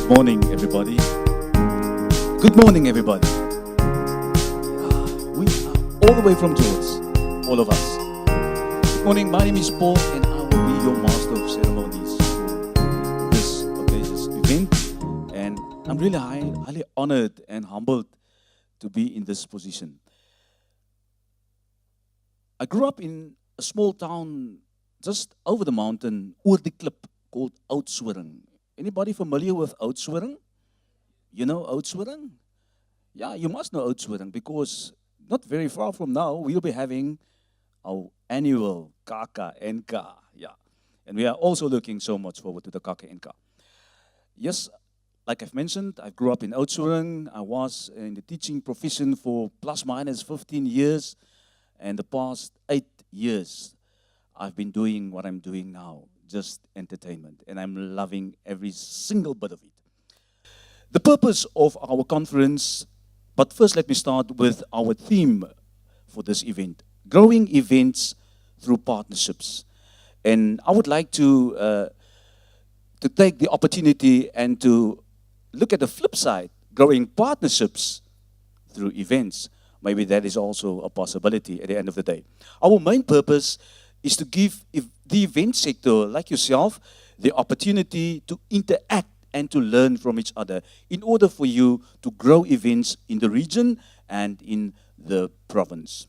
Good morning, everybody. Good morning, everybody. We are all the way from George, all of us. Good morning, my name is Paul, and I will be your master of ceremonies for this occasion's event. And I'm really highly honored and humbled to be in this position. I grew up in a small town just over the mountain, oor die klip, called Oudtshoorn. Anybody familiar with Oudtshoorn? You know Oudtshoorn? Yeah, you must know Oudtshoorn because not very far from now, we'll be having our annual KAKA-NK. Yeah, and we are also looking so much forward to the KAKA-NK. Yes, like I've mentioned, I grew up in Oudtshoorn. I was in the teaching profession for plus minus 15 years. And the past 8 years, I've been doing what I'm doing now, just entertainment. And I'm loving every single bit of it. The purpose of our conference, but first let me start with our theme for this event, growing events through partnerships. And I would like to take the opportunity and to look at the flip side, growing partnerships through events. Maybe that is also a possibility at the end of the day. Our main purpose is to give the event sector, like yourself, the opportunity to interact and to learn from each other in order for you to grow events in the region and in the province.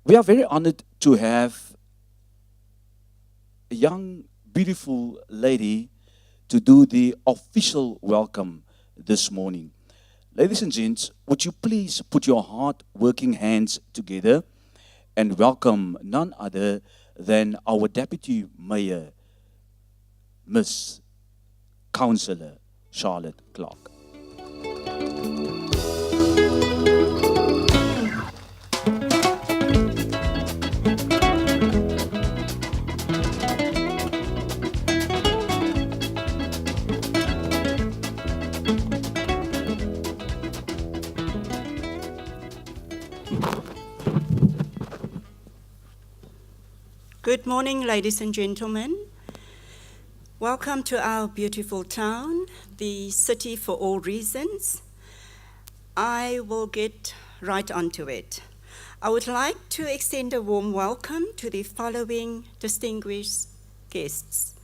We are very honored to have a young, beautiful lady to do the official welcome this morning. Ladies and gents, would you please put your hard-working hands together and welcome none other than our Deputy Mayor, Miss Councillor Charlotte Clark. Good morning, ladies and gentlemen. Welcome to our beautiful town, the city for all reasons. I will get right onto it. I would like to extend a warm welcome to the following distinguished guests.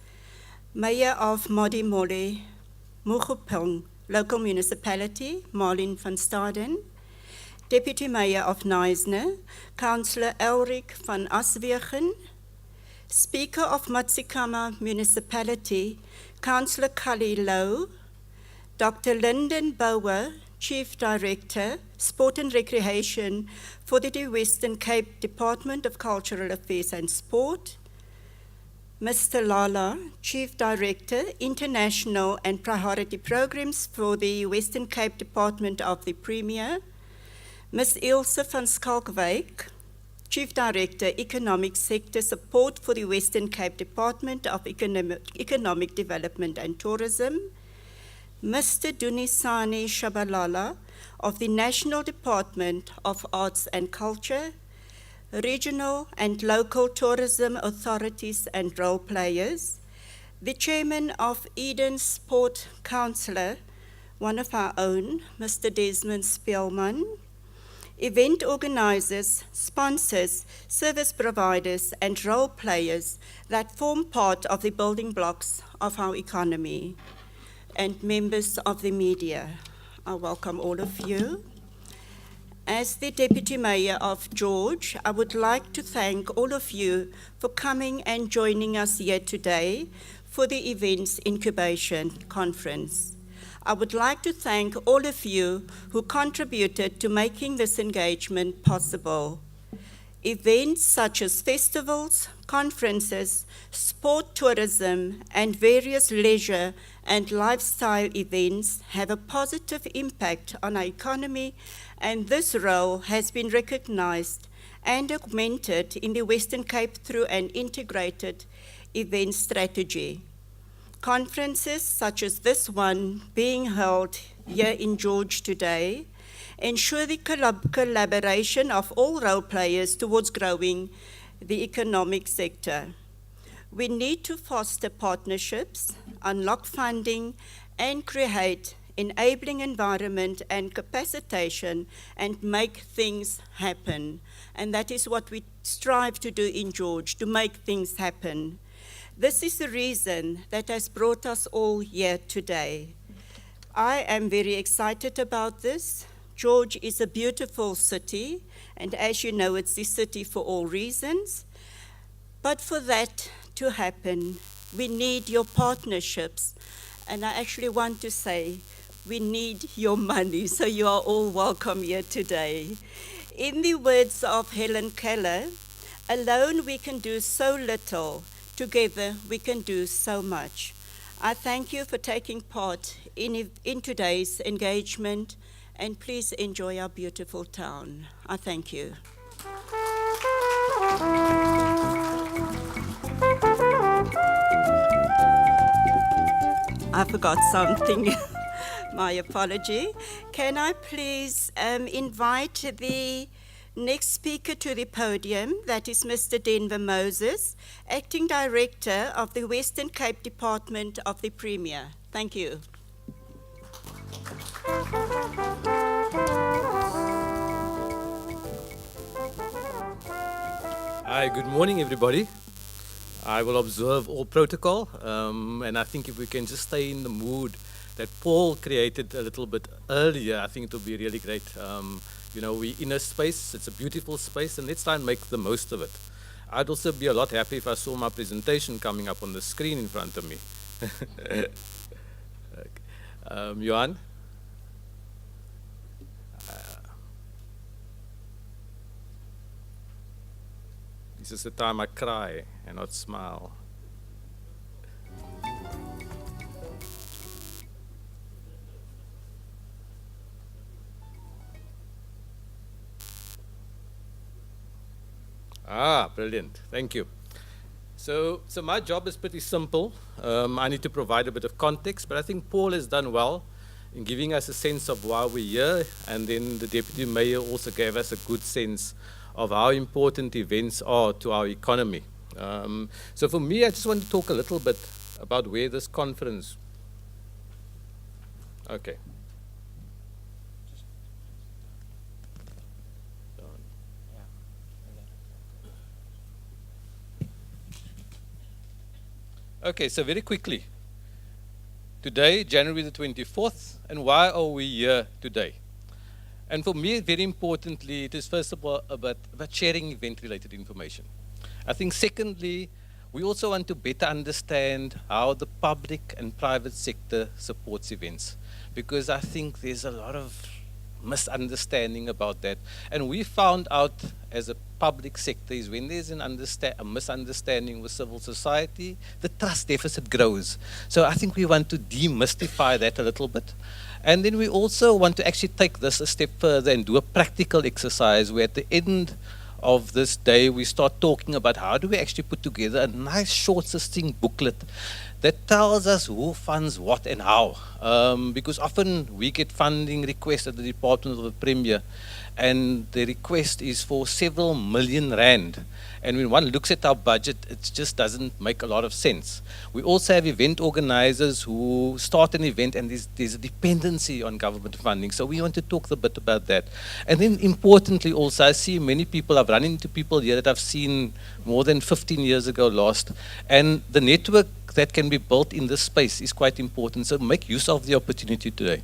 Mayor of Modimolle, Mokopong Local Municipality, Marlene van Staden. Deputy Mayor of Knysna, Councillor Elric van Aswegen. Speaker of Matsikama Municipality, Councillor Kali Low, Dr. Lyndon Bauer, Chief Director, Sport and Recreation for the Western Cape Department of Cultural Affairs and Sport, Mr. Lala, Chief Director, International and Priority Programs for the Western Cape Department of the Premier, Ms. Ilse van Skalkwyk, Chief Director, Economic Sector Support for the Western Cape Department of Economic Development and Tourism, Mr. Dunisani Shabalala of the National Department of Arts and Culture, regional and local tourism authorities and role players, the Chairman of Eden Sport Council, one of our own, Mr. Desmond Spielman, event organizers, sponsors, service providers, and role players that form part of the building blocks of our economy, and members of the media. I welcome all of you. As the Deputy Mayor of George, I would like to thank all of you for coming and joining us here today for the Events Incubation Conference. I would like to thank all of you who contributed to making this engagement possible. Events such as festivals, conferences, sport tourism, and various leisure and lifestyle events have a positive impact on our economy, and this role has been recognized and augmented in the Western Cape through an integrated event strategy. Conferences such as this one being held here in George today ensure the collaboration of all role players towards growing the economic sector. We need to foster partnerships, unlock funding, and create enabling environment and capacitation and make things happen. And that is what we strive to do in George, to make things happen. This is the reason that has brought us all here today. I am very excited about this. George is a beautiful city, and as you know, it's the city for all reasons. But for that to happen, we need your partnerships. And I actually want to say, we need your money, so you are all welcome here today. In the words of Helen Keller, alone we can do so little, together we can do so much. I thank you for taking part in today's engagement, and please enjoy our beautiful town. I thank you. I forgot something. My apology. Can I please invite the next speaker to the podium? That is Mr. Denver Moses, Acting Director of the Western Cape Department of the Premier. Thank you. Hi, good morning, everybody. I will observe all protocol, and I think if we can just stay in the mood that Paul created a little bit earlier, I think it will be really great. You know, we're in a space, it's a beautiful space, and let's try and make the most of it. I'd also be a lot happy if I saw my presentation coming up on the screen in front of me. Johan? This is the time I cry and not smile. Ah, brilliant. Thank you. So my job is pretty simple. I need to provide a bit of context, but I think Paul has done well in giving us a sense of why we're here, and then the Deputy Mayor also gave us a good sense of how important events are to our economy. So for me, I just want to talk a little bit about where this conference... Okay. Okay, so very quickly. Today, January the 24th, and why are we here today? And for me, very importantly, it is first of all about sharing event-related information. I think secondly, we also want to better understand how the public and private sector supports events, because I think there's a lot of misunderstanding about that. And we found out as a public sector is when there's a misunderstanding with civil society, the trust deficit grows. So I think we want to demystify that a little bit. And then we also want to actually take this a step further and do a practical exercise where at the end of this day we start talking about how do we actually put together a nice short succinct booklet that tells us who funds what and how. Because often we get funding requests at the Department of the Premier, and the request is for several million rand. And when one looks at our budget, it just doesn't make a lot of sense. We also have event organizers who start an event and there's a dependency on government funding. So we want to talk a bit about that. And then importantly also, I see many people, I've run into people here that I've seen more than 15 years ago last. And the network that can be built in this space is quite important. So make use of the opportunity today.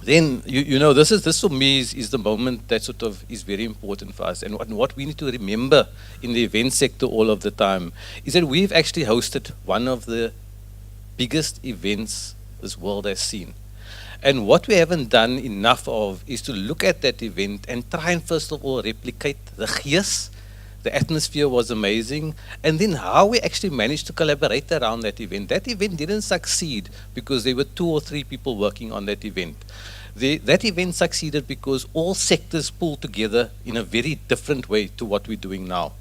Then, you know, this for me is the moment that sort of is very important for us. And what we need to remember in the event sector all of the time is that we've actually hosted one of the biggest events this world has seen. And what we haven't done enough of is to look at that event and try and first of all replicate the gees. The atmosphere was amazing, and then how we actually managed to collaborate around that event. That event didn't succeed because there were 2 or 3 people working on that event. That event succeeded because all sectors pulled together in a very different way to what we're doing now.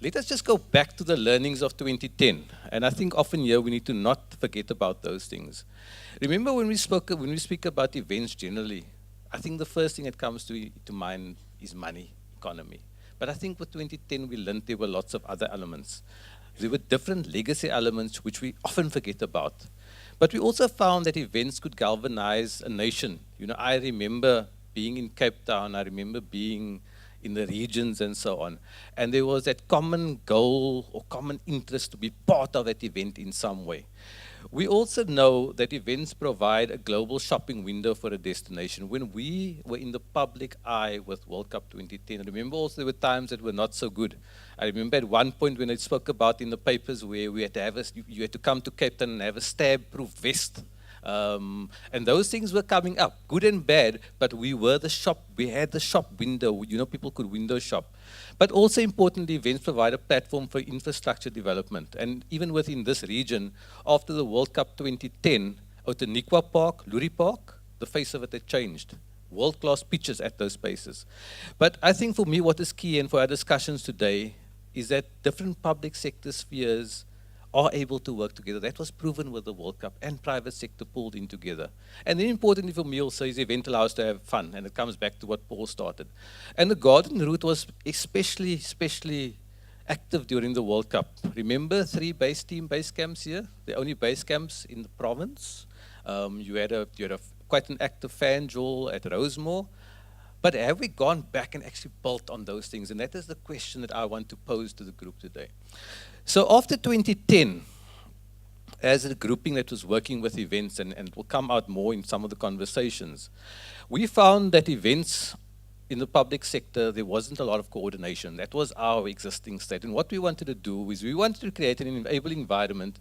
Let us just go back to the learnings of 2010, and I think often here we need to not forget about those things. Remember when we speak about events generally, I think the first thing that comes to mind is money, economy. But I think with 2010, we learned there were lots of other elements. There were different legacy elements which we often forget about. But we also found that events could galvanize a nation. You know, I remember being in Cape Town, I remember being in the regions and so on. And there was that common goal or common interest to be part of that event in some way. We also know that events provide a global shopping window for a destination. When we were in the public eye with World Cup 2010, I remember also there were times that were not so good. I remember at one point when I spoke about in the papers where we had to have you had to come to Cape Town and have a stab-proof vest. And those things were coming up, good and bad, but we were the shop, we had the shop window, you know, people could window shop. But also importantly, events provide a platform for infrastructure development. And even within this region, after the World Cup 2010, Outeniqua Park, Lurie Park, the face of it had changed. World-class pitches at those spaces. But I think for me what is key and for our discussions today is that different public sector spheres are able to work together. That was proven with the World Cup, and private sector pulled in together. And then importantly for me also is the event allows us to have fun, and it comes back to what Paul started. And the garden route was especially active during the World Cup. Remember 3 team base camps here? The only base camps in the province. You had quite an active fan jewel at Rosemore. But have we gone back and actually built on those things? And that is the question that I want to pose to the group today. So after 2010, as a grouping that was working with events, and it will come out more in some of the conversations, we found that events in the public sector, there wasn't a lot of coordination. That was our existing state. And what we wanted to do is we wanted to create an enabling environment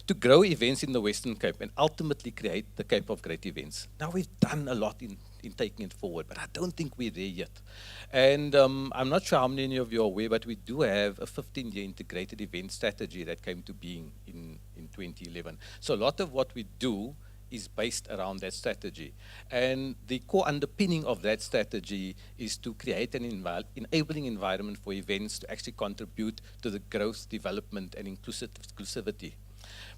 to grow events in the Western Cape and ultimately create the Cape of Great Events. Now we've done a lot in taking it forward, but I don't think we're there yet. And I'm not sure how many of you are aware, but we do have a 15-year integrated event strategy that came to being in 2011. So a lot of what we do is based around that strategy. And the core underpinning of that strategy is to create an enabling environment for events to actually contribute to the growth, development, and inclusivity.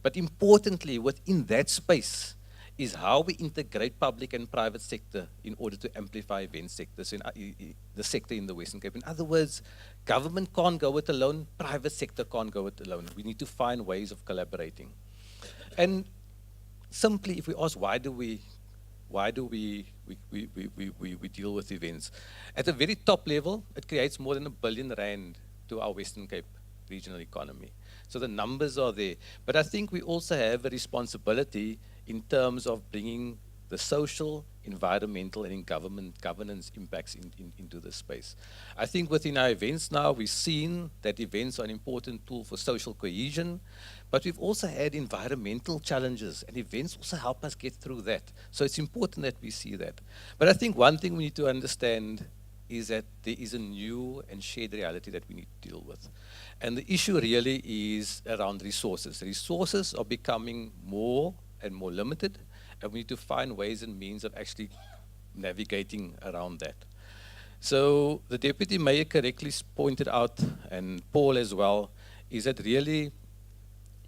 But importantly, within that space is how we integrate public and private sector in order to amplify event sectors in the sector in the Western Cape. In other words, government can't go it alone, private sector can't go it alone. We need to find ways of collaborating. And simply, if we ask why do we deal with events? At the very top level, it creates more than R1 billion to our Western Cape regional economy. So the numbers are there. But I think we also have a responsibility in terms of bringing the social, environmental, and governance impacts into this space. I think within our events now, we've seen that events are an important tool for social cohesion, but we've also had environmental challenges, and events also help us get through that. So it's important that we see that. But I think one thing we need to understand is that there is a new and shared reality that we need to deal with. And the issue really is around resources. Resources are becoming more and more limited, and we need to find ways and means of actually navigating around that. So the Deputy Mayor correctly pointed out, and Paul as well, is that really,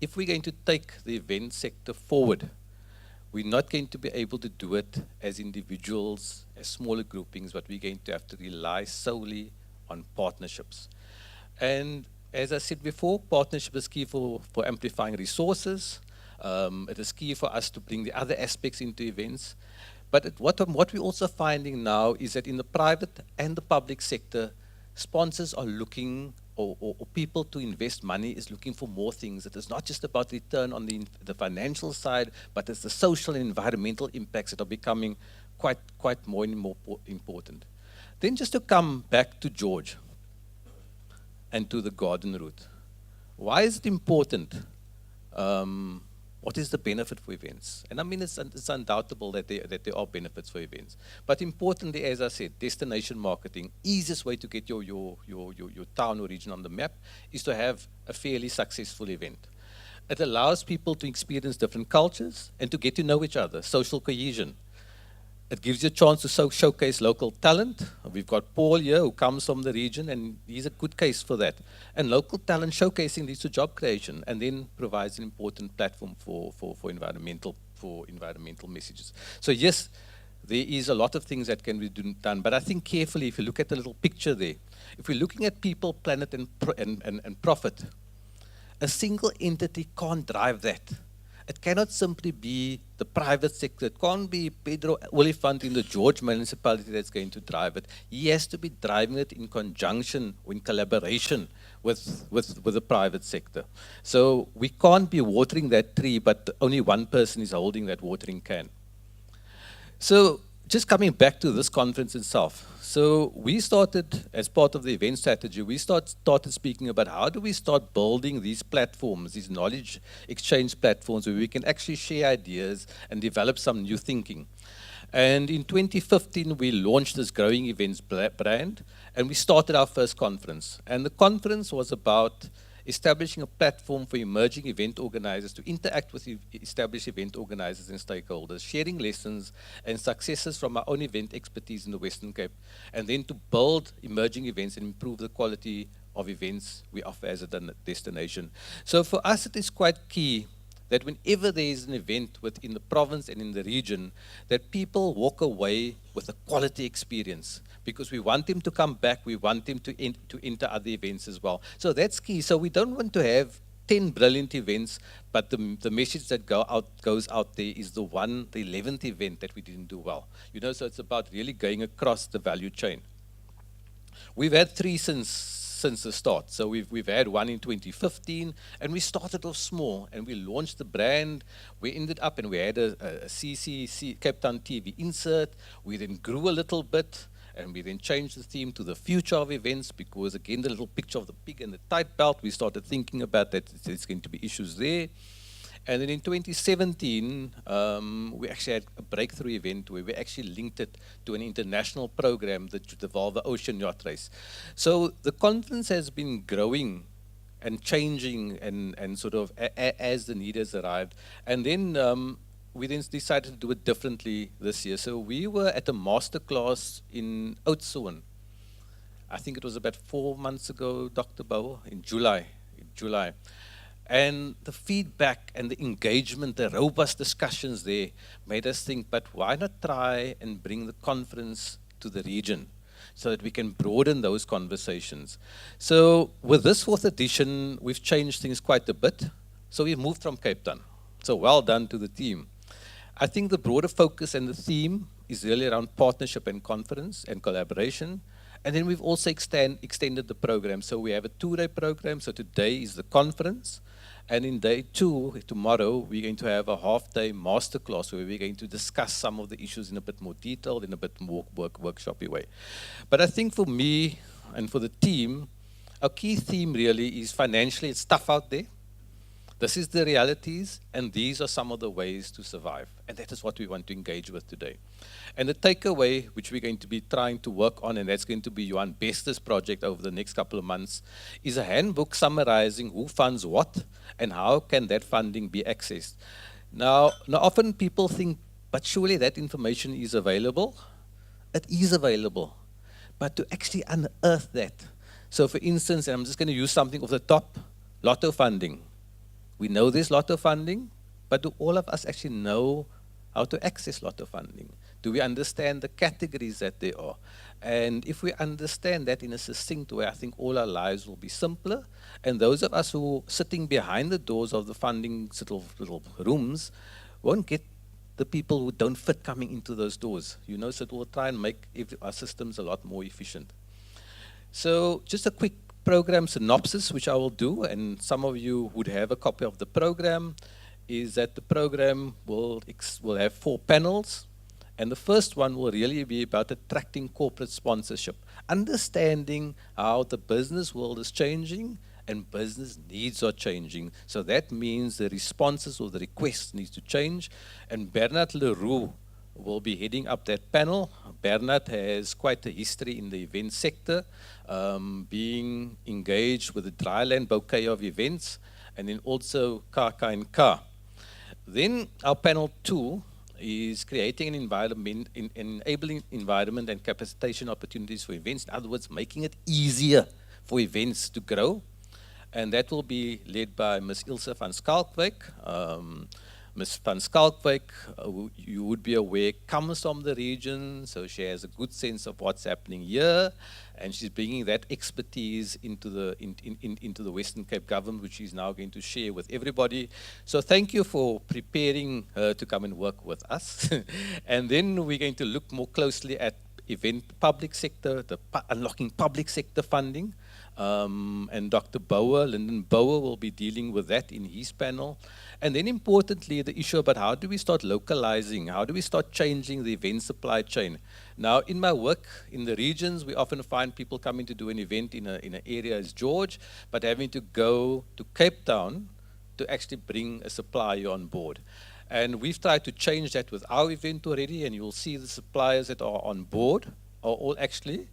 if we're going to take the event sector forward, we're not going to be able to do it as individuals, as smaller groupings, but we're going to have to rely solely on partnerships. And as I said before, partnership is key for amplifying resources. It is key for us to bring the other aspects into events. But what we're also finding now is that in the private and the public sector, sponsors are looking, or people to invest money is looking for more things. It is not just about return on the financial side, but it's the social and environmental impacts that are becoming quite more and more important. Then just to come back to George and to the garden route. Why is it important? What is the benefit for events? And I mean, it's undoubtable that there are benefits for events. But importantly, as I said, destination marketing, easiest way to get your town or region on the map is to have a fairly successful event. It allows people to experience different cultures and to get to know each other, social cohesion. It gives you a chance to showcase local talent. We've got Paul here who comes from the region, and he's a good case for that. And local talent showcasing leads to job creation and then provides an important platform for environmental messages. So yes, there is a lot of things that can be done. But I think carefully, if you look at the little picture there, if we're looking at people, planet, and profit, a single entity can't drive that. It cannot simply be the private sector. It can't be Pedro Oliphant in the George municipality that's going to drive it. He has to be driving it in conjunction or in collaboration with the private sector. So we can't be watering that tree, but only one person is holding that watering can. So just coming back to this conference itself. So we started, as part of the event strategy, we started speaking about how do we start building these platforms, these knowledge exchange platforms where we can actually share ideas and develop some new thinking. And in 2015, we launched this Growing Events brand, and we started our first conference. And the conference was about establishing a platform for emerging event organizers to interact with established event organizers and stakeholders, sharing lessons and successes from our own event expertise in the Western Cape, and then to build emerging events and improve the quality of events we offer as a destination. So for us, it is quite key that whenever there is an event within the province and in the region, that people walk away with a quality experience, because we want them to come back, we want them to enter other events as well. So that's key. So we don't want to have 10 brilliant events, but the message that goes out there is the 11th event that we didn't do well. You know, so it's about really going across the value chain. We've had 3 since the start. So we've had one in 2015, and we started off small, and we launched the brand. We ended up, and we had a CCC, Cape Town TV insert. We then grew a little bit, and we then changed the theme to the future of events, because again, the little picture of the pig and the tight belt, we started thinking about that there's going to be issues there. And then in 2017, we actually had a breakthrough event where we actually linked it to an international program, the Volvo Ocean Yacht Race. So the conference has been growing and changing and sort of as the need has arrived. And then we then decided to do it differently this year. So we were at a masterclass in Oudtshoorn. I think it was about 4 months ago, Dr. Bauer, in July. And the feedback and the engagement, the robust discussions there made us think, but why not try and bring the conference to the region so that we can broaden those conversations? So with this 4th edition, we've changed things quite a bit. So we've moved from Cape Town. So well done to the team. I think the broader focus and the theme is really around partnership and conference and collaboration. And then we've also extended the program. So we have a 2-day program. So today is the conference. And in day 2, tomorrow, we're going to have a half-day masterclass where we're going to discuss some of the issues in a bit more detail, in a bit more workshopy way. But I think for me and for the team, our key theme really is financially, it's tough out there. This is the realities, and these are some of the ways to survive. And that is what we want to engage with today. And the takeaway, which we're going to be trying to work on, and that's going to be Johan Bester's project over the next couple of months, is a handbook summarizing who funds what and how can that funding be accessed. Now often people think, but surely that information is available. It is available. But to actually unearth that. So for instance, and I'm just going to use something off the top, lotto funding. We know there's lotto funding, but do all of us actually know how to access lotto funding? Do we understand the categories that there are? And if we understand that in a succinct way, I think all our lives will be simpler. And those of us who are sitting behind the doors of the funding little rooms won't get the people who don't fit coming into those doors. You know, so it will try and make our systems a lot more efficient. So just a quick program synopsis, which I will do, and some of you would have a copy of the program, is that the program will have 4 panels. And the first one will really be about attracting corporate sponsorship, understanding how the business world is changing and business needs are changing. So that means the responses or the requests need to change. And Bernard Leroux will be heading up that panel. Bernard has quite a history in the event sector, being engaged with the Dryland bouquet of events, and then also KAK&K. Then our panel 2 is creating an environment, enabling environment and capacitation opportunities for events. In other words, making it easier for events to grow. And that will be led by Ms. Ilse van Skalkwyk, Ms. Van Skalkwyk, who you would be aware, comes from the region, so she has a good sense of what's happening here, and she's bringing that expertise into the Western Cape government, which she's now going to share with everybody. So thank you for preparing her to come and work with us. And then we're going to look more closely at public sector, unlocking public sector funding. And Dr. Bauer, Lyndon Bauer, will be dealing with that in his panel. And then importantly, the issue about how do we start localizing, how do we start changing the event supply chain. Now, in my work in the regions, we often find people coming to do an event in an area as George, but having to go to Cape Town to actually bring a supplier on board. And we've tried to change that with our event already, and you'll see the suppliers that are on board are all actually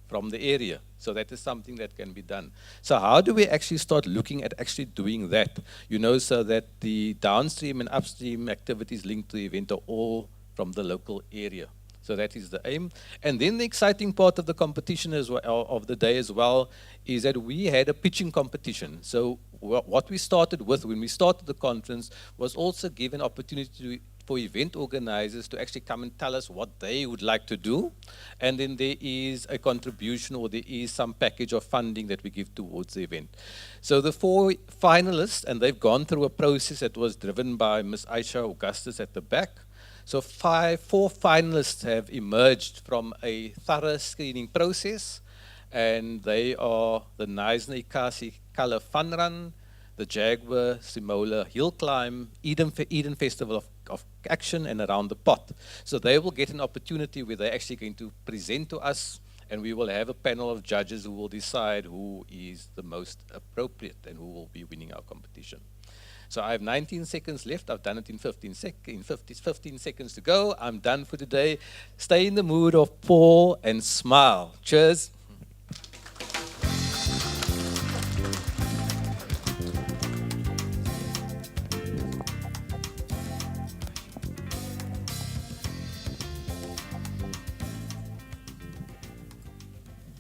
from the area. So that is something that can be done. So how do we actually start looking at actually doing that? You know, so that the downstream and upstream activities linked to the event are all from the local area. So that is the aim. And then the exciting part of the competition as well, of the day as well, is that we had a pitching competition. So what we started with when we started the conference was also give an opportunity for event organizers to actually come and tell us what they would like to do. And then there is a contribution, or there is some package of funding that we give towards the event. So the 4 finalists, and they've gone through a process that was driven by Ms. Aisha Augustus at the back. So 4 finalists have emerged from a thorough screening process, and they are the Knysna Ikasi Color Fun Run, the Jaguar Simola Hill Climb, Eden Festival of Action, and Around the Pot. So they will get an opportunity where they're actually going to present to us, and we will have a panel of judges who will decide who is the most appropriate and who will be winning our competition. So I have 19 seconds left. I've done it in 15 seconds to go. I'm done for today. Stay in the mood of pour and smile. Cheers.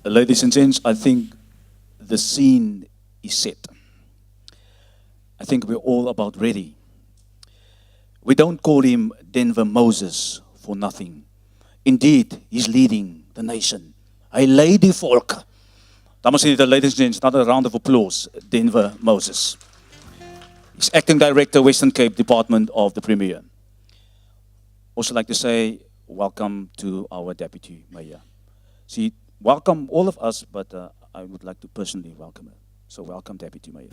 Ladies and gents, I think the scene is set. I think we're all about ready. We don't call him Denver Moses for nothing. Indeed, he's leading the nation. A lady volk. Dames en heren, ladies and gents, another round of applause. Denver Moses. He's Acting Director, Western Cape Department of the Premier. Also like to say, welcome to our Deputy Mayor. See, welcome all of us, but I would like to personally welcome her. So welcome, Deputy Mayor.